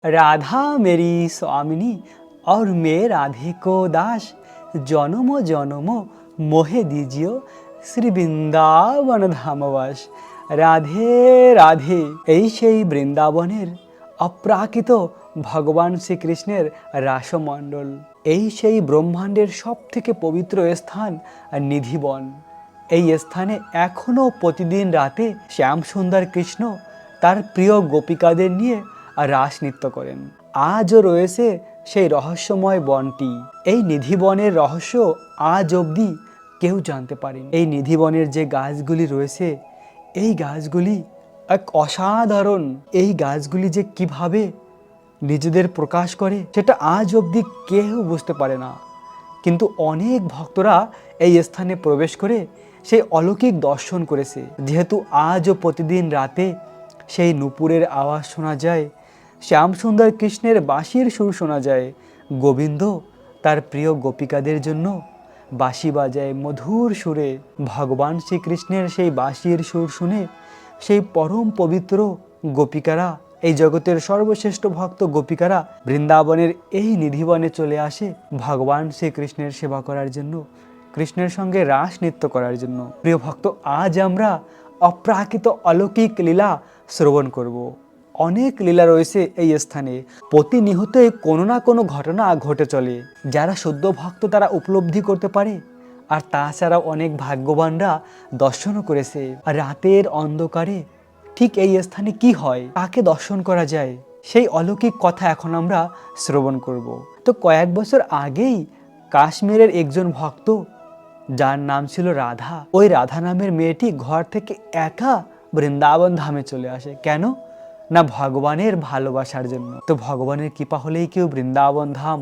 राधा मेरी स्वामिनी और मैं राधे को दास, जन्म जन्म मोहे दीजियो শ্রী বৃন্দাবন ধামবাস। রাধে রাধে। এই সেই বৃন্দাবনের অপ্রাকৃত ভগবান শ্রীকৃষ্ণের রাসমণ্ডল, এই সেই ব্রহ্মাণ্ডের সব থেকে পবিত্র স্থান নিধিবন। এই স্থানে এখনও প্রতিদিন রাতে শ্যামসুন্দর কৃষ্ণ তার প্রিয় গোপিকাদের নিয়ে রাস নৃত্য করেন। আজও রয়েছে সেই রহস্যময় বনটি। এই নিধিবনের রহস্য আজ অবধি কেউ জানতে পারেনি। এই নিধিবনের যে গাছগুলি রয়েছে, এই গাছগুলি এক অসাধারণ। এই গাছগুলি যে কিভাবে নিজেদের প্রকাশ করে সেটা আজ অবধি কেউ বুঝতে পারে না। কিন্তু অনেক ভক্তরা এই স্থানে প্রবেশ করে সেই অলৌকিক দর্শন করেছে। যেহেতু আজও প্রতিদিন রাতে সেই নূপুরের আওয়াজ শোনা যায়, শ্যামসুন্দর কৃষ্ণের বাঁশির সুর শোনা যায়, গোবিন্দ তার প্রিয় গোপিকাদের জন্য বাঁশি বাজায় মধুর সুরে। ভগবান শ্রীকৃষ্ণের সেই বাঁশির সুর শুনে সেই পরম পবিত্র গোপিকারা, এই জগতের সর্বশ্রেষ্ঠ ভক্ত গোপিকারা বৃন্দাবনের এই নিধিবনে চলে আসে ভগবান শ্রীকৃষ্ণের সেবা করার জন্য, কৃষ্ণের সঙ্গে রাস নৃত্য করার জন্য। প্রিয় ভক্ত, আজ আমরা অপ্রাকৃত অলৌকিক লীলা শ্রবণ করব। অনেক লীলা রয়েছে এই স্থানে। প্রতিনিয়তই কোনো না কোনো ঘটনা ঘটে চলে, যারা শুদ্ধ ভক্ত তারা উপলব্ধি করতে পারে। আর তাছাড়াও অনেক ভাগ্যবানরা দর্শনও করেছে। আর রাতের অন্ধকারে ঠিক এই স্থানে কি হয়, কাকে দর্শন করা যায়, সেই অলৌকিক কথা এখন আমরা শ্রবণ করব। তো কয়েক বছর আগেই কাশ্মীরের একজন ভক্ত, যার নাম ছিল রাধা, ওই রাধা নামের মেয়েটি ঘর থেকে একা বৃন্দাবন ধামে চলে আসে। কেন না, ভগবানের ভালোবাসার জন্য। তো ভগবানের কৃপা হলেই কেউ বৃন্দাবন ধাম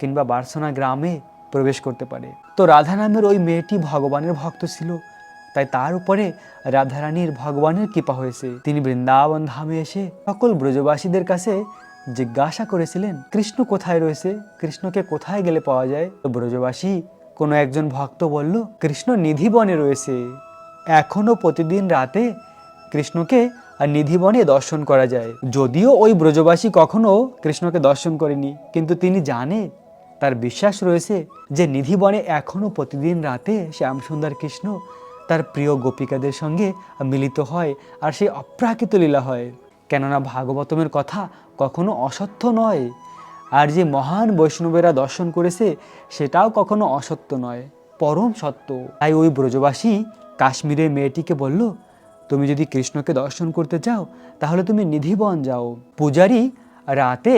কিংবা বার্সনা গ্রামে প্রবেশ করতে পারে। তো রাধা নামের ওই মেয়েটি ভগবানের ভক্ত ছিল, তাই তার উপরে রাধারানীর ভগবানের কৃপা হয়েছে। তিনি বৃন্দাবন ধামে এসে সকল ব্রজবাসীদের কাছে জিজ্ঞাসা করেছিলেন, কৃষ্ণ কোথায় রয়েছে, কৃষ্ণকে কোথায় গেলে পাওয়া যায়। তো ব্রজবাসী কোনো একজন ভক্ত বলল, কৃষ্ণ নিধিবনে রয়েছে। এখনো প্রতিদিন রাতে কৃষ্ণকে আর নিধিবনে দর্শন করা যায়। যদিও ওই ব্রজবাসী কখনো কৃষ্ণকে দর্শন করেনি, কিন্তু তিনি জানে, তার বিশ্বাস রয়েছে যে নিধিবনে এখনো প্রতিদিন রাতে শ্যামসুন্দর কৃষ্ণ তার প্রিয় গোপিকাদের সঙ্গে মিলিত হয় আর সেই অপ্রাকৃত লীলা হয়। কেননা ভাগবতমের কথা কখনো অসত্য নয়, আর যে মহান বৈষ্ণবেরা দর্শন করেছে সেটাও কখনো অসত্য নয়, পরম সত্য। তাই ওই ব্রজবাসী কাশ্মীরের মেয়েটিকে বলল, তুমি যদি কৃষ্ণকে দর্শন করতে চাও তাহলে তুমি নিধিবন যাও। পূজারী রাতে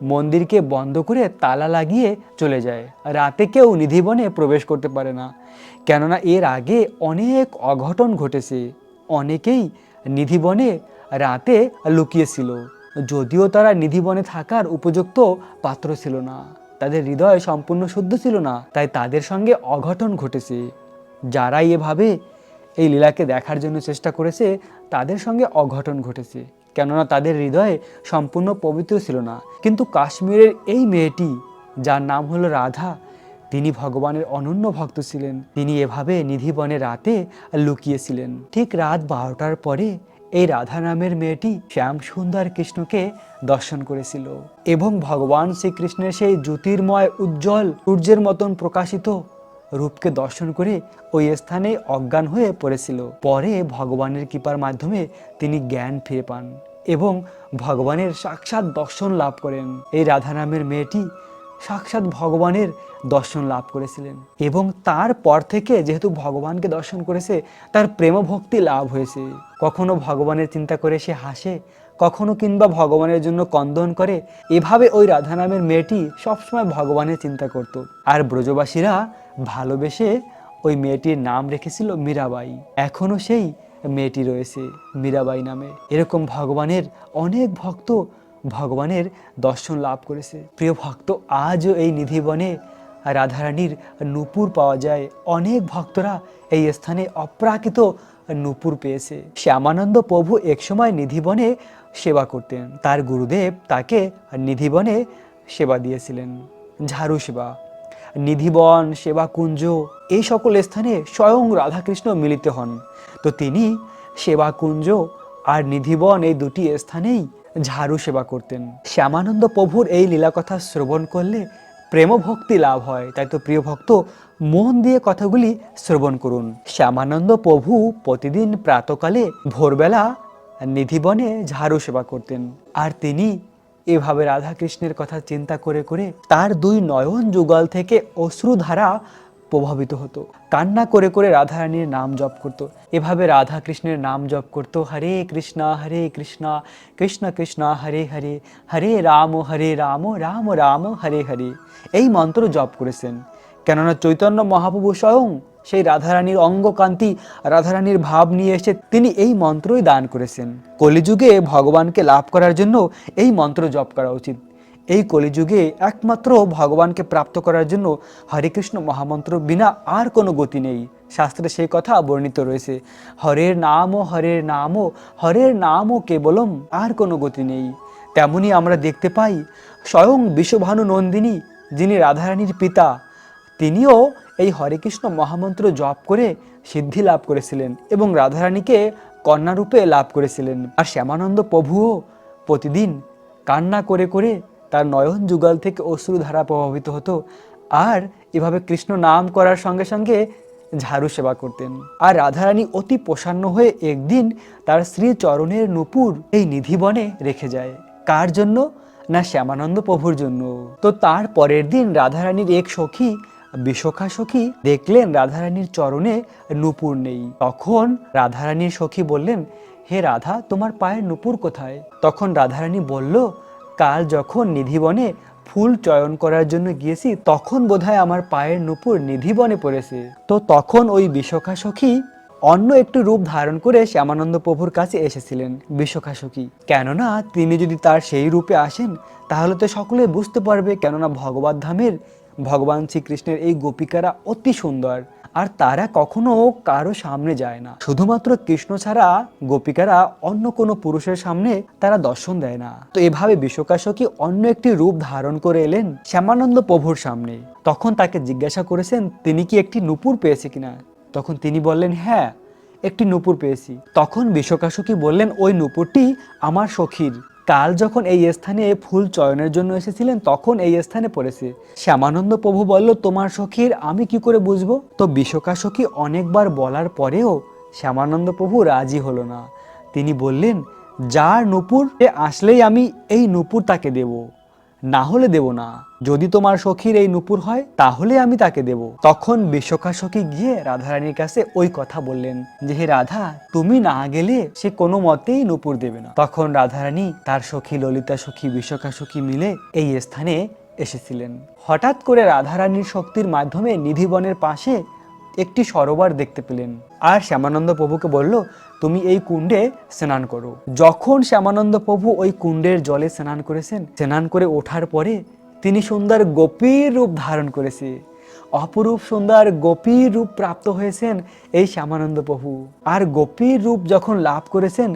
মন্দিরকে বন্ধ করে তালা লাগিয়ে চলে যায়। রাতে কেউ নিধিবনে প্রবেশ করতে পারে না, কেননা এর আগে অনেক অঘটন ঘটেছে। অনেকেই নিধিবনে রাতে লুকিয়েছিল, যদিও তারা নিধিবনে থাকার উপযুক্ত পাত্র ছিল না, তাদের হৃদয় সম্পূর্ণ শুদ্ধ ছিল না, তাই তাদের সঙ্গে অঘটন ঘটেছে। যারাই এভাবে এই লীলাকে দেখার জন্য চেষ্টা করেছে তাদের সঙ্গে অঘটন ঘটেছে, কেননা তাদের হৃদয়ে সম্পূর্ণ পবিত্র ছিল না। কিন্তু কাশ্মীরের এই মেয়েটি, যার নাম হলো রাধা, তিনি ভগবানের অনন্য ভক্ত ছিলেন। তিনি এভাবে নিধিবনে রাতে লুকিয়েছিলেন। ঠিক রাত 12টার পরে এই রাধা নামের মেয়েটি শ্যামসুন্দর কৃষ্ণকে দর্শন করেছিল এবং ভগবান শ্রীকৃষ্ণের সেই জ্যোতির্ময় উজ্জ্বল সূর্যের মতন প্রকাশিত রূপকে দর্শন করে ওই স্থানে অজ্ঞান হয়ে পড়েছিল। পরে ভগবানের কৃপার মাধ্যমে তিনি জ্ঞান ফিরে পান এবং ভগবানের সাক্ষাৎ দর্শন লাভ করেন। এই রাধা নামের মেয়েটি সাক্ষাৎ ভগবানের দর্শন লাভ করেছিলেন এবং তারপর থেকে যেহেতু ভগবানকে দর্শন করেছে, তার প্রেম ভক্তি লাভ হয়েছে। কখনো ভগবানের চিন্তা করে সে হাসে, কখনো কিংবা ভগবানের জন্য কন্দন করে। এভাবে ওই রাধা নামের মেয়েটি সবসময় ভগবানের চিন্তা করত। আর ব্রজবাসীরা ভালোবেসে ওই মেয়েটির নাম রেখেছিল মীরাবাই। এখনো সেই মেয়েটি রয়েছে মীরাবাই নামে। এরকম ভগবানের অনেক ভক্ত ভগবানের দর্শন লাভ করেছে। প্রিয় ভক্ত, আজও এই নিধিবনে রাধারানীর নূপুর পাওয়া যায়। অনেক ভক্তরা এই স্থানে অপ্রাকৃত নূপুর পেয়েছে। শ্যামানন্দ প্রভু একসময় নিধিবনে সেবা করতেন। তার গুরুদেব তাকে নিধিবনে সেবা দিয়েছিলেন, ঝাড়ু সেবা। নিধিবন, সেবাকুঞ্জ, এই সকল স্থানে স্বয়ং রাধাকৃষ্ণ মিলিত হন। তো তিনি সেবাকুঞ্জ আর নিধিবন এই দুটি স্থানেই ঝাড়ু সেবা করতেন। শ্যামানন্দ প্রভুর এই লীলাকথা শ্রবণ করলে প্রেম ভক্তি লাভ হয়। তাই তো প্রিয় ভক্ত, মন দিয়ে কথাগুলি শ্রবণ করুন। শ্যামানন্দ প্রভু প্রতিদিন প্রাতকালে ভোরবেলা নিধিবনে ঝাড়ু সেবা করতেন। আর তিনি এভাবে রাধাকৃষ্ণের কথা চিন্তা করে করে তার দুই নয়ন যুগল থেকে অশ্রুধারা প্রভাবিত হতো। কান্না করে করে রাধারানীর নাম জপ করত। এভাবে রাধা কৃষ্ণের নাম জপ করত, হরে কৃষ্ণ কৃষ্ণ কৃষ্ণ হরে হরে, হরে রাম রাম রাম হরে হরে। এই মন্ত্র জপ করেছেন। কেননা চৈতন্য মহাপ্রভু স্বয়ং সেই রাধারানীর অঙ্গকান্তি, রাধারানীর ভাব নিয়ে এসে তিনি এই মন্ত্রই দান করেছেন। কলিযুগে ভগবানকে লাভ করার জন্য এই মন্ত্র জপ করা উচিত। এই কলিযুগে একমাত্র ভগবানকে প্রাপ্ত করার জন্য হরে কৃষ্ণ মহামন্ত্র বিনা আর কোনো গতি নেই। শাস্ত্রে সেই কথা বর্ণিত রয়েছে, হরের নামও কেবলম, আর কোনো গতি নেই। তেমনি আমরা দেখতে পাই স্বয়ং বিশ্বভানু নন্দিনী, যিনি রাধারানীর পিতা, তিনিও এই হরে কৃষ্ণ মহামন্ত্র জপ করে সিদ্ধি লাভ করেছিলেন এবং রাধারানীকে কন্যারূপে লাভ করেছিলেন। আর শ্যামানন্দ প্রভুও প্রতিদিন কান্না করে করে তার নয়ন যুগল থেকে অশ্রুধারা প্রভাবিত হতো। আর এভাবে কৃষ্ণ নাম করার সঙ্গে সঙ্গে ঝাড়ু সেবা করতেন। আর রাধারানী অতি প্রসন্ন হয়ে একদিন তার শ্রী চরণের নূপুর এই নিধিবনে রেখে যায়। কার জন্য? না, শ্যামানন্দ প্রভুর জন্য। তো তার পরের দিন রাধারানীর এক সখী, বিশাখা সখী, দেখলেন রাধারানীর চরণে নূপুর নেই। তখন রাধারানীর সখী বললেন, হে রাধা, তোমার পায়ের নূপুর কোথায়? তখন রাধারানী বলল, কাল যখন নিধিবনে ফুল চয়ন করার জন্য গিয়েছি, তখন বোধহয় আমার পায়ের নূপুর নিধিবনে পড়েছে। তো তখন ওই বিশাখা সখী অন্য একটু রূপ ধারণ করে শ্যামানন্দ প্রভুর কাছে এসেছিলেন। বিশাখা সখী, কেননা তিনি যদি তার সেই রূপে আসেন তাহলে তো সকলে বুঝতে পারবে, কেননা ভগবত ধামের ভগবান শ্রীকৃষ্ণের এই গোপিকারা অতি সুন্দর, আর তারা কখনো কারো সামনে যায় না। শুধুমাত্র কৃষ্ণ ছাড়া গোপিকারা অন্য কোনো পুরুষের সামনে তারা দর্শন দেয় না। তো এভাবে বিশাখা সখী অন্য একটি রূপ ধারণ করে এলেন শ্যামানন্দ প্রভুর সামনে। তখন তাকে জিজ্ঞাসা করেছেন তিনি কি একটি নূপুর পেয়েছে কিনা। তখন তিনি বললেন, হ্যাঁ, একটি নূপুর পেয়েছি। তখন বিশাখা সখী বললেন, ওই নূপুরটি আমার সখীর, কাল যখন এই স্থানে ফুল চয়নের জন্য এসেছিলেন তখন এই স্থানে পড়েছে। শ্যামানন্দ প্রভু বলল, তোমার সখীর আমি কি করে বুঝবো? তো বিশাখা সখী অনেকবার বলার পরেও শ্যামানন্দ প্রভু রাজি হলো না। তিনি বললেন, যার নূপুর আসলেই আমি এই নূপুর তাকে দেব, না হলে দেব না। যদি তোমার সখীর এই নূপুর হয় তাহলে আমি তাকে দেব। তখন বিশাখা সখী গিয়ে রাধারানীর কাছে ওই কথা বললেন যে, হে রাধা, তুমি না গেলে সে কোনো মতেই নূপুর দেবে না। তখন রাধারানী তার সখী ললিতা সখী, বিশাখা সখী মিলে এই স্থানে এসেছিলেন। হঠাৎ করে রাধারানীর শক্তির মাধ্যমে নিধিবনের পাশে একটি সরোবর দেখতে পেলেন আর শ্যামানন্দ প্রভুকে বলল, তুমি এই কুণ্ডে স্নান করো। যখন শ্যামানন্দ প্রভু ওই কুণ্ডের জলে স্নান করেছেন, স্নান করে ওঠার পরে তিনি সুন্দর গোপীর রূপ ধারণ করেছে। অপরূপ সুন্দর গোপীর রূপ প্রাপ্ত হয়েছেন এই শ্যামানন্দ প্রভু। আর গোপীর রূপ যখন লাভ করেছেন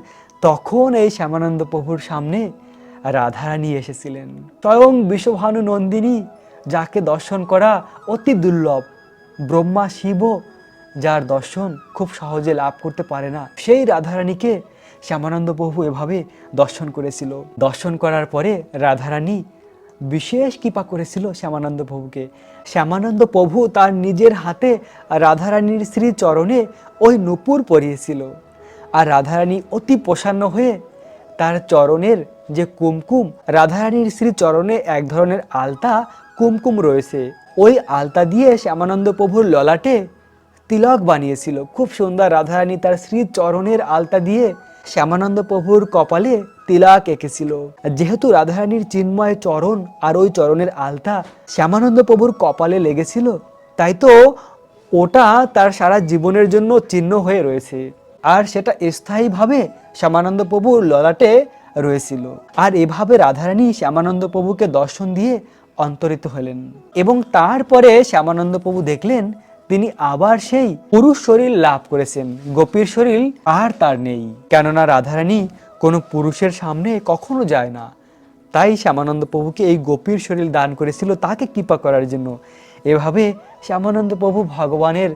তখন এই শ্যামানন্দ প্রভুর সামনে রাধারানী এসেছিলেন, স্বয়ং বিশ্বভানু নন্দিনী, যাকে দর্শন করা অতি দুর্লভ। ব্রহ্মা শিব যার দর্শন খুব সহজে লাভ করতে পারে না, সেই রাধারানীকে শ্যামানন্দ প্রভু এভাবে দর্শন করেছিল। দর্শন করার পরে রাধারানী বিশেষ কৃপা করেছিল শ্যামানন্দ প্রভুকে। শ্যামানন্দ প্রভু তার নিজের হাতে রাধারানীর শ্রী চরণে ওই নূপুর পরিয়েছিল। আর রাধারানী অতি প্রসন্ন হয়ে তার চরণের যে কুমকুম, রাধারানীর শ্রী চরণে এক ধরনের আলতা কুমকুম রয়েছে, ওই আলতা দিয়ে শ্যামানন্দ প্রভুর ললাটে তিলক বানিয়েছিল। খুব সুন্দর রাধারানী তার শ্রী চরণের আলতা দিয়ে শ্যামানন্দ প্রভুর কপালে তিলক এঁকেছিল। যেহেতু রাধারানীর চিন্ময় চরণ আর ওই চরণের আলতা শ্যামানন্দ প্রভুর কপালে লেগেছিল, তাই তো ওটা তার সারা জীবনের জন্য চিহ্ন হয়ে রয়েছে, আর সেটা স্থায়ীভাবে শ্যামানন্দ প্রভুর ললাটে রয়েছিল। আর এভাবে রাধারানী শ্যামানন্দ প্রভুকে দর্শন দিয়ে অন্তরিত হলেন এবং তারপরে শ্যামানন্দ প্রভু দেখলেন তিনি আবার সেই পুরুষ শরীর লাভ করেছেন, গোপীর শরীর আর তার নেই। কেননা রাধারানী কোনো পুরুষের সামনে কখনো যায় না, তাই শ্যামানন্দ প্রভুকে এই গোপীর শরীর দান করেছিল তাকে কৃপা করার জন্য। এভাবে শ্যামানন্দ প্রভু ভগবানের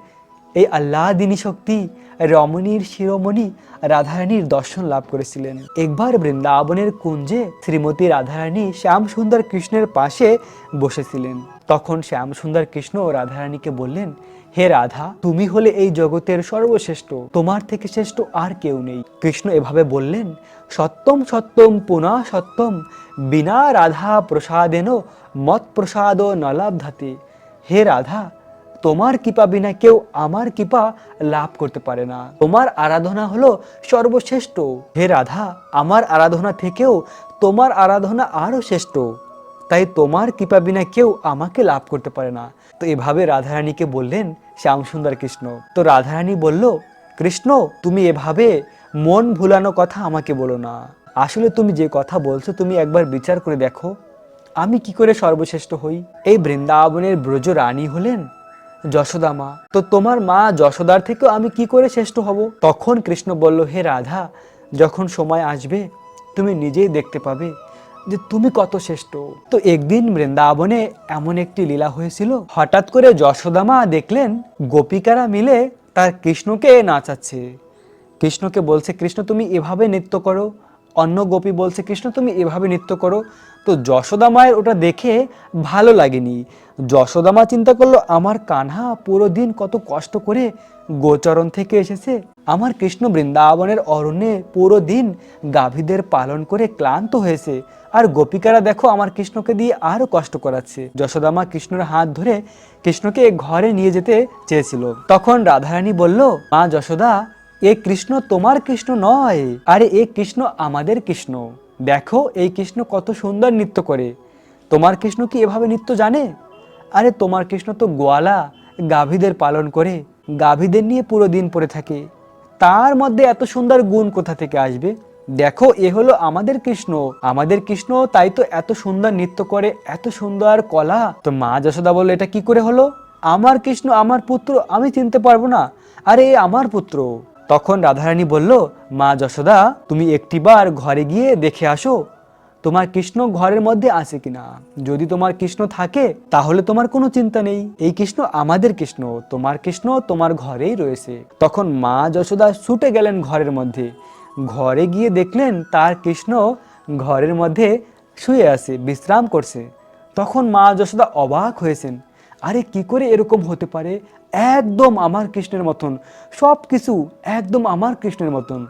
এই আল্লাদিনী শক্তি রমণীর শিরোমণি রাধারানীর দর্শন লাভ করেছিলেন। একবার বৃন্দাবনের কুঞ্জে শ্রীমতী রাধারানী শ্যাম সুন্দর কৃষ্ণের পাশে বসেছিলেন। তখন শ্যাম সুন্দর কৃষ্ণ রাধারানীকে বললেন, হে রাধা, তুমি হলে এই জগতের সর্বশ্রেষ্ঠ, তোমার থেকে শ্রেষ্ঠ আর কেউ নেই। কৃষ্ণ এভাবে বললেন, সত্যম সত্যম পুনঃ সত্যম বিনা রাধা প্রসাদেন মত প্রসাদ নলাভধাতে। হে রাধা, তোমার কৃপা বিনা কেউ আমার কৃপা লাভ করতে পারে না। তোমার আরাধনা হলো সর্বশ্রেষ্ঠ। হে রাধা, আমার আরাধনা থেকেও তোমার আরাধনা আরো শ্রেষ্ঠ, তাই তোমার কৃপা বিনা কেউ আমাকে লাভ করতে পারে না। তো এভাবে রাধারানীকে বললেন শ্যাম সুন্দর কৃষ্ণ। তো রাধারানী বলল, কৃষ্ণ, তুমি এভাবে মন ভুলানো কথা আমাকে বলো না। আসলে তুমি যে কথা বলছো, তুমি একবার বিচার করে দেখো আমি কি করে সর্বশ্রেষ্ঠ হই। এই বৃন্দাবনের ব্রজ রানী হলেন যশোদা মা, তো তোমার মা যশোদার থেকেও আমি কি করে শ্রেষ্ঠ হব? তখন কৃষ্ণ বলল, হে রাধা, যখন সময় আসবে তুমি নিজেই দেখতে পাবে যে তুমি কত শ্রেষ্ঠ। তো একদিন বৃন্দাবনে এমন একটি লীলা হয়েছিল, হঠাৎ করে যশোদা মা দেখলেন গোপিকারা মিলে তার কৃষ্ণকে নাচাচ্ছে। কৃষ্ণকে বলছে, কৃষ্ণ তুমি এভাবে নৃত্য করো। অন্য গোপী বলছে, কৃষ্ণ তুমি এভাবে নৃত্য করো। তো যশোদা মায়ের ওটা দেখে ভালো লাগেনি। যশোদা মা চিন্তা করলো, আমার কানহা পুরো দিন কত কষ্ট করে গোচরণ থেকে এসেছে, আমার কৃষ্ণ বৃন্দাবনের অরণ্যে পুরো দিন গাভীদের পালন করে ক্লান্ত হয়েছে, আর গোপিকারা দেখো আমার কৃষ্ণকে দিয়ে আরো কষ্ট করাচ্ছে। যশোদা মা কৃষ্ণের হাত ধরে কৃষ্ণকে ঘরে নিয়ে যেতে চেয়েছিল। তখন রাধারানী বলল, মা যশোদা, এ কৃষ্ণ তোমার কৃষ্ণ নয়, আরে এ কৃষ্ণ আমাদের কৃষ্ণ। দেখো এই কৃষ্ণ কত সুন্দর নৃত্য করে। তোমার কৃষ্ণ কি এভাবে নৃত্য জানে? আরে তোমার কৃষ্ণ তো গোয়ালা, গাভীদের পালন করে, গাভীদের নিয়ে পুরো দিন পড়ে থাকে, তার মধ্যে এত সুন্দর গুণ কোথা থেকে আসবে? দেখো এ হলো আমাদের কৃষ্ণ, আমাদের কৃষ্ণ, তাই তো এত সুন্দর নৃত্য করে, এত সুন্দর কলা। তো মা যশোদা বলল, এটা কি করে হলো? আমার কৃষ্ণ আমার পুত্র আমি চিনতে পারবো না, আরে এ আমার পুত্র। তখন রাধারানী বলল, মা যশোদা, তুমি একটিবার ঘরে গিয়ে দেখে আসো তোমার কৃষ্ণ ঘরের মধ্যে আছে কিনা। যদি তোমার কৃষ্ণ থাকে তাহলে তোমার কোনো চিন্তা নেই, এই কৃষ্ণ আমাদের কৃষ্ণ, তোমার কৃষ্ণ তোমার ঘরেই রয়েছে। তখন মা যশোদা ছুটে গেলেন ঘরের মধ্যে। ঘরে গিয়ে দেখলেন তার কৃষ্ণ ঘরের মধ্যে শুয়ে আছে, বিশ্রাম করছে। তখন মা যশোদা অবাক হয়েছেন, আরে কি করে এরকম হতে পারে? একদম আমার কৃষ্ণের মতন, সব কিছু একদম আমার কৃষ্ণের মতন,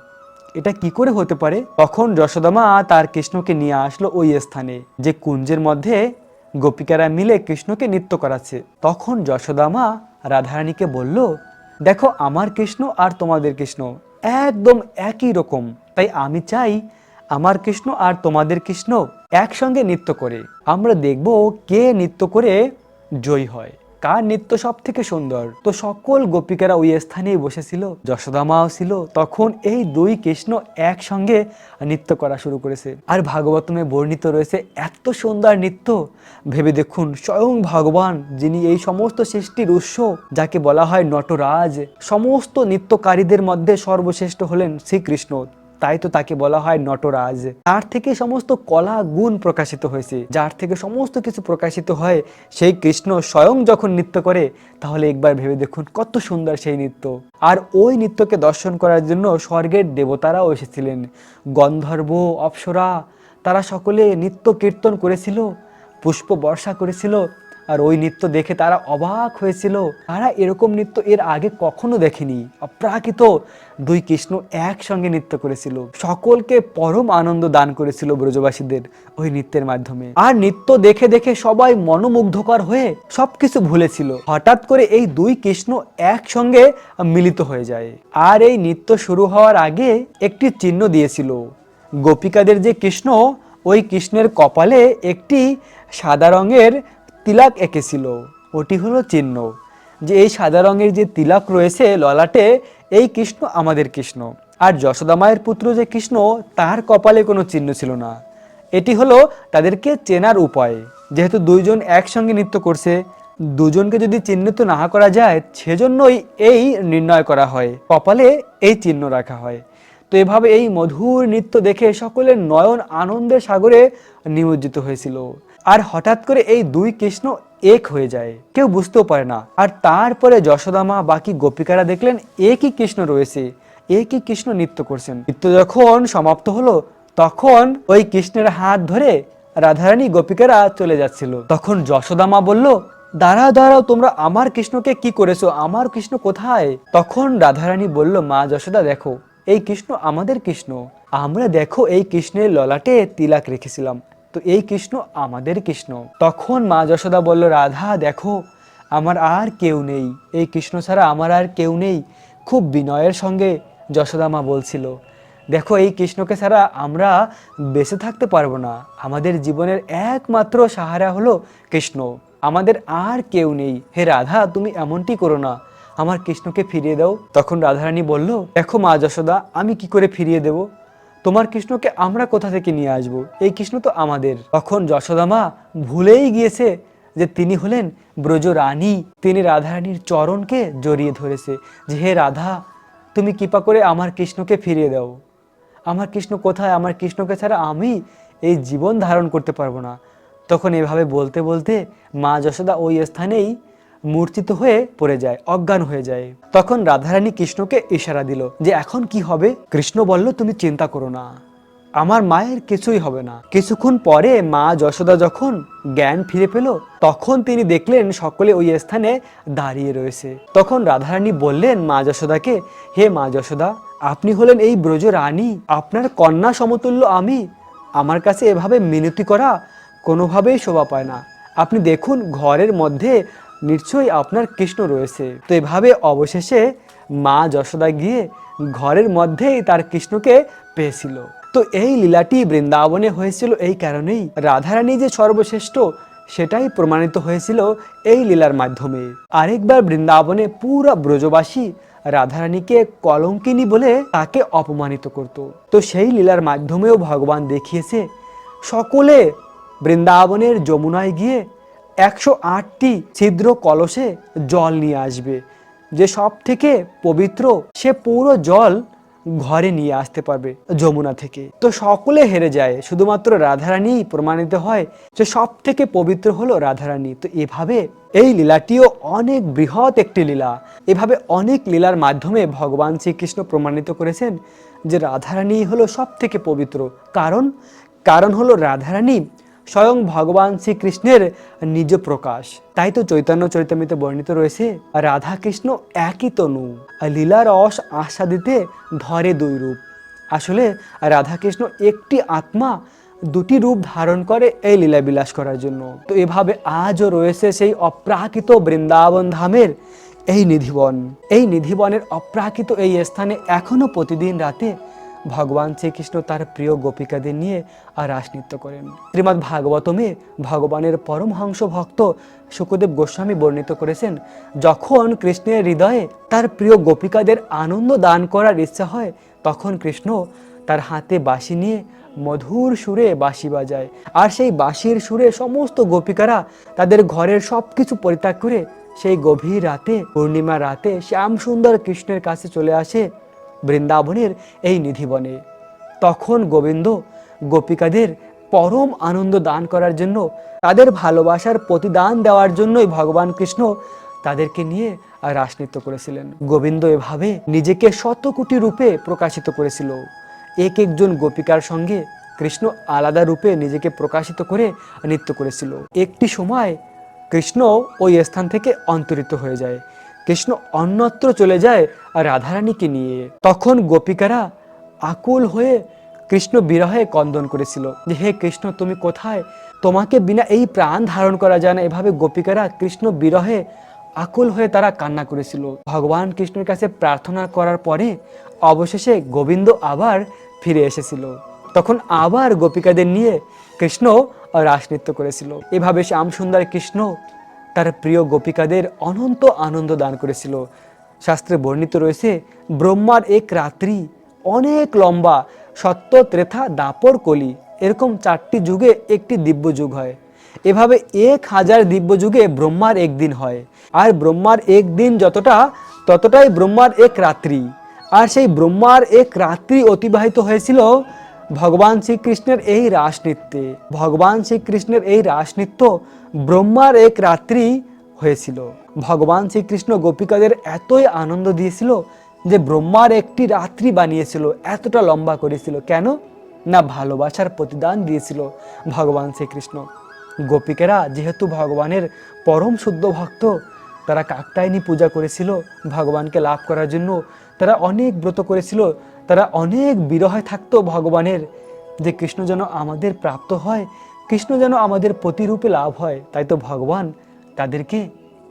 এটা কি করে হতে পারে? তখন যশোদা মা তার কৃষ্ণকে নিয়ে আসলো ওই স্থানে যে কুঞ্জের মধ্যে গোপিকারা মিলে কৃষ্ণকে নৃত্য করাচ্ছে। তখন যশোদা মা রাধারানীকে বলল, দেখো আমার কৃষ্ণ আর তোমাদের কৃষ্ণ একদম একই রকম, তাই আমি চাই আমার কৃষ্ণ আর তোমাদের কৃষ্ণ একসঙ্গে নৃত্য করে আমরা দেখব কে নৃত্য করে জয়ী হয়, কার নৃত্য সব থেকে সুন্দর। তো সকল গোপিকারা ওই স্থানেই বসেছিল, যশোদা মাও ছিল। তখন এই দুই কৃষ্ণ একসঙ্গে নৃত্য করা শুরু করেছে। আর ভাগবতমে বর্ণিত রয়েছে এত সুন্দর নৃত্য, ভেবে দেখুন স্বয়ং ভগবান, যিনি এই সমস্ত সৃষ্টির উৎস, যাকে বলা হয় নটরাজ, সমস্ত নৃত্যকারীদের মধ্যে সর্বশ্রেষ্ঠ হলেন শ্রীকৃষ্ণ, তাই তো তাকে বলা হয় নটরাজ। তার থেকে সমস্ত কলা গুণ প্রকাশিত হয়েছে, যার থেকে সমস্ত কিছু প্রকাশিত হয়, সেই কৃষ্ণ স্বয়ং যখন নৃত্য করে, তাহলে একবার ভেবে দেখুন কত সুন্দর সেই নৃত্য। আর ওই নৃত্যকে দর্শন করার জন্য স্বর্গের দেবতারাও এসেছিলেন, গন্ধর্ব, অপ্সরা, তারা সকলে নৃত্য কীর্তন করেছিল, পুষ্প বর্ষা করেছিল। আর ওই নৃত্য দেখে তারা অবাক হয়েছিল, তারা এরকম নৃত্য এর আগে কখনো দেখেনি। অপ্রাকৃত দুই কৃষ্ণ একসঙ্গে নৃত্য করেছিল, সকলকে পরম আনন্দ দান করেছিল ব্রজবাসীদের ওই নৃত্যের মাধ্যমে। আর নৃত্য দেখে দেখে সবাই মনোমুগ্ধকর হয়ে সবকিছু ভুলেছিল। হঠাৎ করে এই দুই কৃষ্ণ একসঙ্গে মিলিত হয়ে যায়। আর এই নৃত্য শুরু হওয়ার আগে একটি চিহ্ন দিয়েছিল গোপিকাদের, যে কৃষ্ণ, ওই কৃষ্ণের কপালে একটি সাদা রঙের তিলক এঁকেছিল, ওটি হলো চিহ্ন যে এই সাদা রঙের যে তিলক রয়েছে ললাটে, এই কৃষ্ণ আমাদের কৃষ্ণ। আর যশোদা মায়ের পুত্র যে কৃষ্ণ, তার কপালে কোনো চিহ্ন ছিল না। এটি হলো তাদেরকে চেনার উপায়, যেহেতু দুইজন একসঙ্গে নৃত্য করছে, দুজনকে যদি চিহ্নিত না করা যায়, সেজন্যই এই নির্ণয় করা হয়, কপালে এই চিহ্ন রাখা হয়। তো এভাবে এই মধুর নৃত্য দেখে সকলের নয়ন আনন্দের সাগরে নিমজ্জিত হয়েছিল। আর হঠাৎ করে এই দুই কৃষ্ণ এক হয়ে যায়, কেউ বুঝতেও পারে না। আর তারপরে যশোদা মা বাকি গোপিকারা দেখলেন একই কৃষ্ণ রয়েছে, একই কৃষ্ণ নৃত্য করছেন। নৃত্য যখন সমাপ্ত হলো তখন ওই কৃষ্ণের হাত ধরে রাধারানী গোপিকারা চলে যাচ্ছিল। তখন যশোদা মা বলল, দাঁড়াও দাঁড়াও, তোমরা আমার কৃষ্ণকে কি করেছো, আমার কৃষ্ণ কোথায়? তখন রাধারানী বলল, মা যশোদা দেখো, এই কৃষ্ণ আমাদের কৃষ্ণ, আমরা দেখো এই কৃষ্ণের ললাটে তিলক রেখেছিলাম, তো এই কৃষ্ণ আমাদের কৃষ্ণ। তখন মা যশোদা বলল, রাধা দেখো, আমার আর কেউ নেই, এই কৃষ্ণ ছাড়া আমার আর কেউ নেই। খুব বিনয়ের সঙ্গে যশোদা মা বলছিল, দেখো এই কৃষ্ণকে ছাড়া আমরা বেঁচে থাকতে পারবো না, আমাদের জীবনের একমাত্র সাহারা হলো কৃষ্ণ, আমাদের আর কেউ নেই। হে রাধা, তুমি এমনটি করো না, আমার কৃষ্ণকে ফিরিয়ে দাও। তখন রাধারানী বলল, দেখো মা যশোদা, আমি কি করে ফিরিয়ে দেব, তোমার কৃষ্ণকে আমরা কোথা থেকে নিয়ে আসবো, এই কৃষ্ণ তো আমাদের। তখন যশোদা মা ভুলেই গিয়েছে যে তিনি হলেন ব্রজ রানী। তিনি রাধারানীর চরণকে জড়িয়ে ধরেছে যে, হে রাধা, তুমি কৃপা করে আমার কৃষ্ণকে ফিরিয়ে দাও, আমার কৃষ্ণ কোথায়, আমার কৃষ্ণকে ছাড়া আমি এই জীবন ধারণ করতে পারবো না। তখন এভাবে বলতে বলতে মা যশোদা ওই স্থানেই মূর্ছিত হয়ে পড়ে যায়, অজ্ঞান হয়ে যায়। তখন রাধারানী কৃষ্ণকে ইশারা দিল যে এখন কি হবে। কৃষ্ণ বলল, তুমি চিন্তা করো না, আমার মায়ের কিছুই হবে না। কিছুক্ষণ পরে মা যশোদা যখন জ্ঞান ফিরে পেল তখন তিনি দেখলেন সকলে ওই স্থানে দাঁড়িয়ে রয়েছে। তখন রাধারানী বললেন মা যশোদাকে, হে মা যশোদা, আপনি হলেন এই ব্রজ রানী, আপনার কন্যা সমতুল্য আমি, আমার কাছে এভাবে মিনতি করা কোনোভাবেই শোভা পায় না। আপনি দেখুন ঘরের মধ্যে নিশ্চয়ই আপনার কৃষ্ণ রয়েছে। তো এভাবে অবশেষে মা যশোদা গিয়ে ঘরের মধ্যেই তার কৃষ্ণকে পেয়েছিল। তো এই লীলাটি বৃন্দাবনে হয়েছিল এই কারণেই, রাধারানী যে সর্বশ্রেষ্ঠ সেটাই প্রমাণিত হয়েছিল এই লীলার মাধ্যমে। আরেকবার বৃন্দাবনে পুরা ব্রজবাসী রাধারানীকে কলঙ্কিনী বলে তাকে অপমানিত করত। তো সেই লীলার মাধ্যমেও ভগবান দেখিয়েছে সকলে বৃন্দাবনের যমুনায় গিয়ে 108টি ছিদ্র কলসে জল নিয়ে আসবে, যে সব থেকে পবিত্র সে পুরো জল ঘরে নিয়ে আসতে পারবে যমুনা থেকে। তো সকলে হেরে যায়, শুধুমাত্র রাধারানী প্রমাণিত হয় যে সব থেকে পবিত্র হলো রাধারানী। তো এভাবে এই লীলাটিও অনেক বৃহৎ একটি লীলা। এভাবে অনেক লীলার মাধ্যমে ভগবান শ্রীকৃষ্ণ প্রমাণিত করেছেন যে রাধারানী হলো সব থেকে পবিত্র। কারণ হলো রাধারানী স্বয়ং ভগবান শ্রীকৃষ্ণের নিজ প্রকাশ। তাই তো চৈতন্য চরিতামৃতে বর্ণিত রয়েছে, রাধা কৃষ্ণ একই তনু, লীলার রস আস্বাদিতে ধরে দুই রূপ। আসলে রাধা কৃষ্ণ একটি আত্মা দুটি রূপ ধারণ করে এই লীলা বিলাস করার জন্য। তো এভাবে আজও রয়েছে সেই অপ্রাকৃত বৃন্দাবন ধামের এই নিধিবন। এই নিধিবনের অপ্রাকৃত এই স্থানে এখনো প্রতিদিন রাতে ভগবান শ্রীকৃষ্ণ তার প্রিয় গোপিকাদের নিয়ে রাস নৃত্য করেন। শ্রীমদ্ ভাগবতমে ভগবানের পরমহংস ভক্ত শুকদেব গোস্বামী বর্ণিত করেছেন, যখন কৃষ্ণের হৃদয়ে তার প্রিয় গোপিকাদের আনন্দ দান করার ইচ্ছা হয় তখন কৃষ্ণ তার হাতে বাঁশি নিয়ে মধুর সুরে বাঁশি বাজায়। আর সেই বাঁশির সুরে সমস্ত গোপিকারা তাদের ঘরের সব কিছু পরিত্যাগ করে সেই গভীর রাতে, পূর্ণিমা রাতে শ্যাম সুন্দর কৃষ্ণের কাছে চলে আসে বৃন্দাবনের এই নিধিবনে। তখন গোবিন্দ গোপিকাদের পরম আনন্দ দান করার জন্য, তাদের ভালোবাসার প্রতিদান দেওয়ার জন্যই ভগবান কৃষ্ণ তাদেরকে নিয়ে রাস নৃত্য করেছিলেন। গোবিন্দ এভাবে নিজেকে শতকোটি রূপে প্রকাশিত করেছিল। এক একজন গোপিকার সঙ্গে কৃষ্ণ আলাদা রূপে নিজেকে প্রকাশিত করে নৃত্য করেছিল। একটি সময় কৃষ্ণ ওই স্থান থেকে অন্তরিত হয়ে যায়, কৃষ্ণ অন্যত্র চলে যায় রাধারানীকে নিয়ে। তখন গোপিকারা আকুল হয়ে কৃষ্ণ বিরহে ক্রন্দন করেছিল যে, হে কৃষ্ণ, তুমি কোথায়, তোমাকে বিনা এই প্রাণ ধারণ করা যায় না। এভাবে গোপিকারা কৃষ্ণ বিরহে আকুল হয়ে তারা কান্না করেছিল। ভগবান কৃষ্ণের কাছে প্রার্থনা করার পরে অবশেষে গোবিন্দ আবার ফিরে এসেছিল। তখন আবার গোপিকাদের নিয়ে কৃষ্ণ রাস নৃত্য করেছিল। এভাবে শ্যাম সুন্দর কৃষ্ণ তার প্রিয় গোপিকাদের অনন্ত আনন্দ দান করেছিল। শাস্ত্রে বর্ণিত রয়েছে, ব্রহ্মার এক রাত্রি অনেক লম্বা, সত্য, ত্রেতা, দাপর, কলি, এরকম 4টি যুগে একটি দিব্য যুগ হয়। এভাবে 1000 দিব্য যুগে ব্রহ্মার একদিন হয়। আর ব্রহ্মার একদিন ততটাই ব্রহ্মার এক রাত্রি। আর সেই ব্রহ্মার এক রাত্রি অতিবাহিত হয়েছিল ভগবান শ্রীকৃষ্ণের এই রাসনৃত্যে, ভগবান শ্রীকৃষ্ণের এই রাসনৃত্য ব্রহ্মার এক রাত্রি হয়েছিল। ভগবান শ্রীকৃষ্ণ গোপিকাদের এতই আনন্দ দিয়েছিল যে ব্রহ্মার একটি রাত্রি বানিয়েছিল, এতটা লম্বা করেছিল। কেন না, ভালোবাসার প্রতিদান দিয়েছিল ভগবান শ্রীকৃষ্ণ। গোপিকেরা যেহেতু ভগবানের পরম শুদ্ধ ভক্ত, তারা কাত্যায়নী পূজা করেছিল ভগবানকে লাভ করার জন্য। তারা অনেক ব্রত করেছিল, তারা অনেক বিরহে থাকতো ভগবানের, যে কৃষ্ণ যেন আমাদের প্রাপ্ত হয়, কৃষ্ণ যেন আমাদের প্রতিরূপে লাভ হয়। তাই তো ভগবান তাদেরকে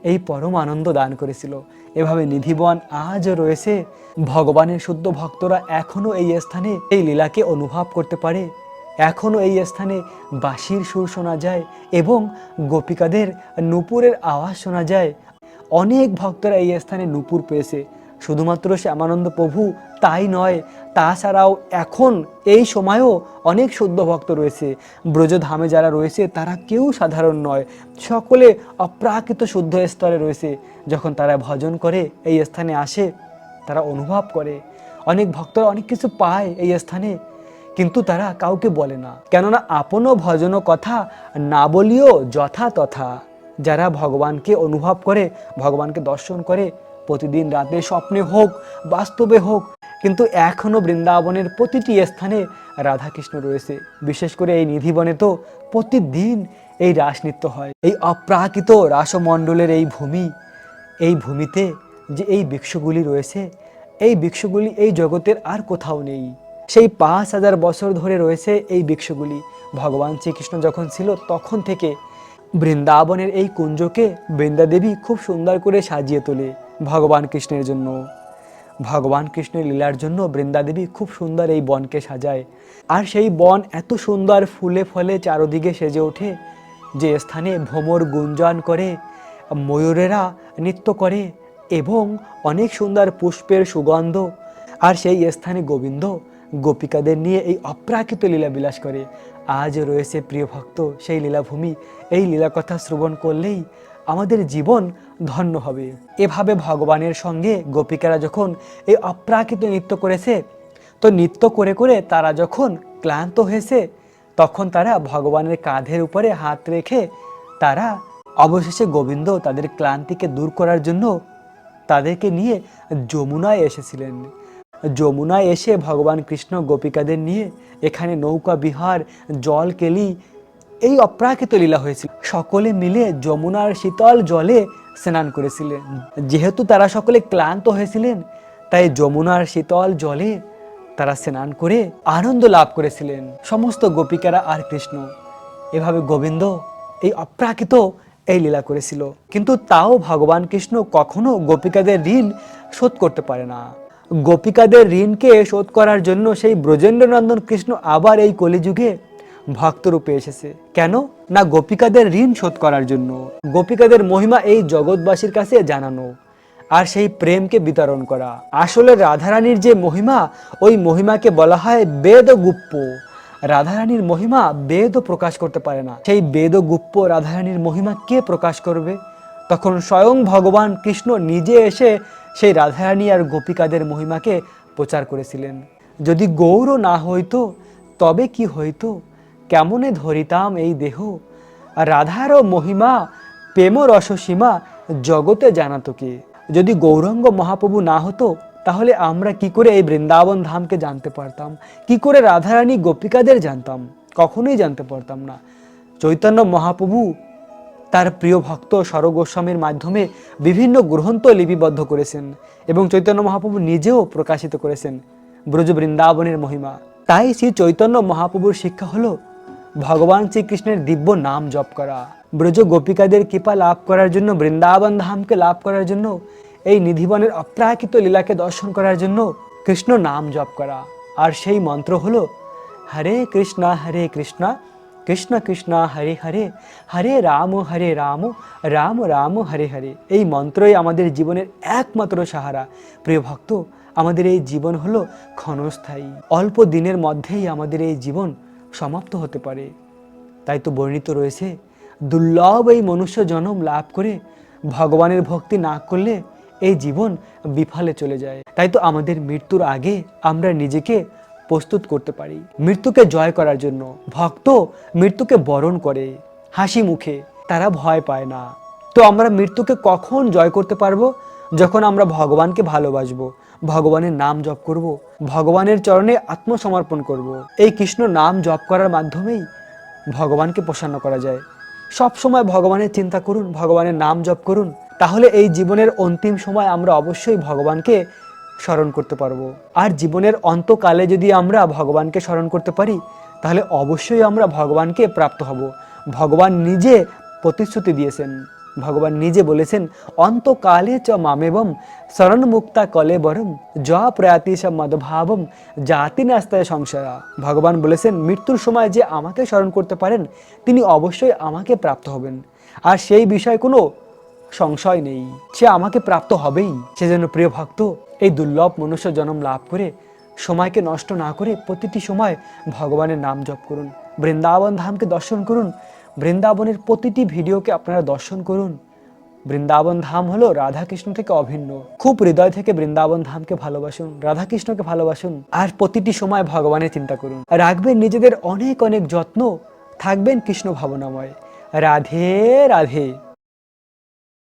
এই পরম আনন্দ দান করেছিল। এভাবে নিধিবন আজও রয়েছে। ভগবানের শুদ্ধ ভক্তরা এখনো এই স্থানে এই লীলাকে অনুভব করতে পারে। এখনো এই স্থানে বাঁশির সুর শোনা যায় এবং গোপিকাদের নূপুরের আওয়াজ শোনা যায়। অনেক ভক্তরা এই স্থানে নূপুর পেয়েছে। শুধুমাত্র শ্যামানন্দ প্রভু তাই নয়, তাছাড়াও এখন এই সময়েও অনেক শুদ্ধ ভক্ত রয়েছে। ব্রজধামে যারা রয়েছে তারা কেউ সাধারণ নয়, সকলে অপ্রাকৃত শুদ্ধ স্তরে রয়েছে। যখন তারা ভজন করে এই স্থানে আসে, তারা অনুভব করে। অনেক ভক্তরা অনেক কিছু পায় এই স্থানে, কিন্তু তারা কাউকে বলে না। কেননা আপনও ভজন কথা না বলিও যথা তথা। যারা ভগবানকে অনুভব করে, ভগবানকে দর্শন করে, প্রতিদিন রাতে স্বপ্নে হোক বাস্তবে হোক, কিন্তু এখনো বৃন্দাবনের প্রতিটি স্থানে রাধাকৃষ্ণ রয়েছে। বিশেষ করে এই নিধিবনে তো প্রতিদিন এই রাসনৃত্য হয়। এই অপ্রাকৃত রাসমণ্ডলের এই ভূমি, এই ভূমিতে যে এই বৃক্ষগুলি রয়েছে, এই বৃক্ষগুলি এই জগতের আর কোথাও নেই। সেই 5000 বছর ধরে রয়েছে এই বৃক্ষগুলি। ভগবান শ্রীকৃষ্ণ যখন ছিল তখন থেকে বৃন্দাবনের এই কুঞ্জকে বৃন্দাদেবী খুব সুন্দর করে সাজিয়ে তোলে ভগবান কৃষ্ণের জন্য। ভগবান কৃষ্ণের লীলার জন্য বৃন্দাদেবী খুব সুন্দর এই বনকে সাজায়। আর সেই বন এত সুন্দর ফুলে ফলে চারদিকে সেজে ওঠে যে স্থানে ভ্রমর গুঞ্জন করে, ময়ূরেরা নৃত্য করে এবং অনেক সুন্দর পুষ্পের সুগন্ধ। আর সেই স্থানে গোবিন্দ গোপিকাদের নিয়ে এই অপ্রাকৃত লীলা বিলাস করে। আজ রয়েছে প্রিয় ভক্ত সেই লীলাভূমি। এই লীলা কথা শ্রবণ করলেই আমাদের জীবন ধন্য হবে। এভাবে ভগবানের সঙ্গে গোপিকারা যখন এই অপ্রাকৃত নৃত্য করেছে, তো নৃত্য করে করে তারা যখন ক্লান্ত হয়েছে, তখন তারা ভগবানের কাঁধের উপরে হাত রেখে তারা অবশেষে গোবিন্দ তাদের ক্লান্তিকে দূর করার জন্য তাদেরকে নিয়ে যমুনায় এসেছিলেন। যমুনায় এসে ভগবান কৃষ্ণ গোপিকাদের নিয়ে এখানে নৌকা বিহার, জল কেলি, এই অপ্রাকৃত লীলা হয়েছিল। সকলে মিলে যমুনার শীতল জলে স্নান করেছিলেন। যেহেতু তারা সকলে ক্লান্ত হয়েছিলেন, তাই যমুনার শীতল জলে তারা স্নান করে আনন্দ লাভ করেছিলেন সমস্ত গোপিকারা আর কৃষ্ণ। এভাবে গোবিন্দ এই অপ্রাকৃত এই লীলা করেছিল। কিন্তু তাও ভগবান কৃষ্ণ কখনো গোপিকাদের ঋণ শোধ করতে পারে না। গোপিকাদের ঋণকে শোধ করার জন্য সেই ব্রজেন্দ্রনন্দন কৃষ্ণ আবার এই কলিযুগে ভক্তরূপে এসেছে। কেন না, গোপিকাদের ঋণ শোধ করার জন্য। গোপিকাদের মহিমা এই জগৎবাসীর কাছে জানানো আর সেই প্রেমকে বিতরণ করা। আসলে রাধারানীর যে মহিমা, ওই মহিমাকে বলা হয় বেদ গুপ্য। রাধারানীর মহিমা বেদও প্রকাশ করতে পারে না। সেই বেদ গুপ্য রাধারানীর মহিমা কে প্রকাশ করবে? তখন স্বয়ং ভগবান কৃষ্ণ নিজে এসে সেই রাধারানী আর গোপিকাদের মহিমাকে প্রচার করেছিলেন। যদি গৌর না হইতো তবে কি হইতো, কেমনে ধরিতাম এই দেহ। রাধারও মহিমা প্রেম রসসীমা জগতে জানাতো কে। যদি গৌরাঙ্গ মহাপ্রভু না হতো, তাহলে আমরা কি করে এই বৃন্দাবন ধামকে জানতে পারতাম? কি করে রাধারানী গোপিকাদের জানতাম? কখনোই জানতে পারতাম না। চৈতন্য মহাপ্রভু তার প্রিয় ভক্ত স্বর গোস্বামীর মাধ্যমে বিভিন্ন গ্রন্থ লিপিবদ্ধ করেছেন এবং চৈতন্য মহাপ্রভু নিজেও প্রকাশিত করেছেন ব্রজ বৃন্দাবনের মহিমা। তাই শ্রী চৈতন্য মহাপ্রভুর শিক্ষা হলো ভগবান শ্রীকৃষ্ণের দিব্য নাম জপ করা, ব্রজ গোপিকাদের কৃপা লাভ করার জন্য, বৃন্দাবন ধামকে লাভ করার জন্য, এই নিধিবনের অপ্রাকৃত লীলাকে দর্শন করার জন্য কৃষ্ণ নাম জপ করা। আর সেই মন্ত্র হলো হরে কৃষ্ণ কৃষ্ণ কৃষ্ণ হরে হরে, হরে রাম রাম রাম হরে হরে। এই মন্ত্রই আমাদের জীবনের একমাত্র সাহারা। প্রিয় ভক্ত, আমাদের এই জীবন হলো ক্ষণস্থায়ী। অল্প দিনের মধ্যেই আমাদের এই জীবন সমাপ্ত হতে পারে। তাই তো বর্ণিত রয়েছে, দুর্লভ এই মনুষ্য জন্ম লাভ করে ভগবানের ভক্তি না করলে এই জীবন বিফলে চলে যায়। তাই তো আমাদের মৃত্যুর আগে আমরা নিজেকে প্রস্তুত করতে পারি মৃত্যুকে জয় করার জন্য। ভক্ত মৃত্যুকে বরণ করে হাসি মুখে, তারা ভয় পায় না। তো আমরা মৃত্যুকে কখন জয় করতে পারবো? যখন আমরা ভগবানকে ভালোবাসবো, ভগবানের নাম জপ করব, ভগবানের চরণে আত্মসমর্পণ করব। এই কৃষ্ণ নাম জপ করার মাধ্যমেই ভগবানকে প্রসন্ন করা যায়। সব সময় ভগবানের চিন্তা করুন, ভগবানের নাম জপ করুন, তাহলে এই জীবনের অন্তিম সময় আমরা অবশ্যই ভগবানকে স্মরণ করতে পারবো। আর জীবনের অন্তকালে যদি আমরা ভগবানকে স্মরণ করতে পারি, তাহলে অবশ্যই আমরা ভগবানকে প্রাপ্ত হব। ভগবান নিজে প্রতিশ্রুতি দিয়েছেন, ভগবান নিজে বলেছেন, অন্তকালে চ মামেবম শরণ মুক্তা কলে বরম য প্রয়াতি স মদভাবম জাতি নাস্তায় সংশয়া। ভগবান বলেছেন, মৃত্যুর সময় যে আমাকে স্মরণ করতে পারেন তিনি অবশ্যই আমাকে প্রাপ্ত হবেন। আর সেই বিষয়ে কোনো সংশয় নেই, সে আমাকে প্রাপ্ত হবেই। সেজন্য প্রিয় ভক্ত, এই দুর্লভ মনুষ্য জন্ম লাভ করে সময়কে নষ্ট না করে প্রতিটি সময় ভগবানের নাম জপ করুন, বৃন্দাবন ধামকে দর্শন করুন, বৃন্দাবনের প্রতিটি ভিডিওকে আপনারা দর্শন করুন। বৃন্দাবন ধাম হলো রাধাকৃষ্ণ থেকে অভিন্ন। খুব হৃদয় থেকে বৃন্দাবন ধামকে ভালোবাসুন, রাধাকৃষ্ণকে ভালোবাসুন, আর প্রতিটি সময় ভগবানের চিন্তা করুন। রাখবেন নিজেদের অনেক অনেক যত্ন, থাকবেন কৃষ্ণ ভাবনাময়। রাধে রাধে।